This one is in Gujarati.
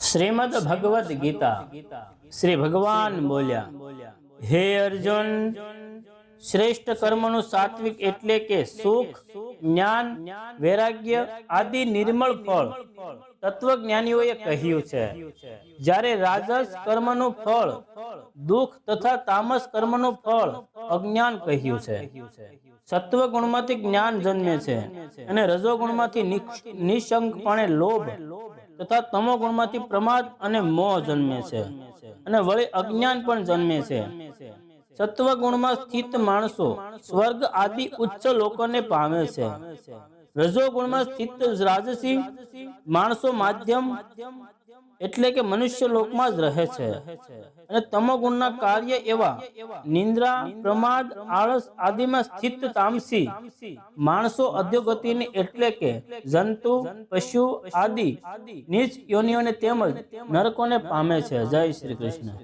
શ્રીમદ ભગવદ ગીતા શ્રી ભગવાન બોલ્યા, હે અર્જુન, શ્રેષ્ઠ કર્મનું સાત્વિક એટલે કે સુખ, જ્ઞાન, વૈરાગ્ય આદિ નિર્મળ ફળ તત્વજ્ઞાનીઓએ કહ્યું છે. જ્યારે રાજસ કર્મનું ફળ દુઃખ તથા તામસ કર્મનું ફળ અજ્ઞાન કહ્યું છે. સત્વ ગુણમાંથી જ્ઞાન જન્મે છે અને રજો ગુણમાંથી નિશંકપણે લોભ તથા તમો ગુણમાંથી પ્રમાદ અને મોહ જન્મે છે અને વળી અજ્ઞાન પણ જન્મે છે. સત્વ ગુણમાં સ્થિત માણસો સ્વર્ગ આદિ ઉચ્ચ લોકોને પામે છે. રજો ગુણમાં સ્થિત રાજસી માણસો માધ્યમ એટલે કે મનુષ્ય લોકમાં જ રહે છે અને તમો ગુણના કાર્ય એવા નિંદ્રા, પ્રમાદ, આળસ આદિમાં સ્થિત તામસી માણસો અધોગતિની એટલે કે જંતુ, પશુ આદિ નીચ યોનિઓને તેમજ નરકોને પામે છે. જય શ્રી કૃષ્ણ.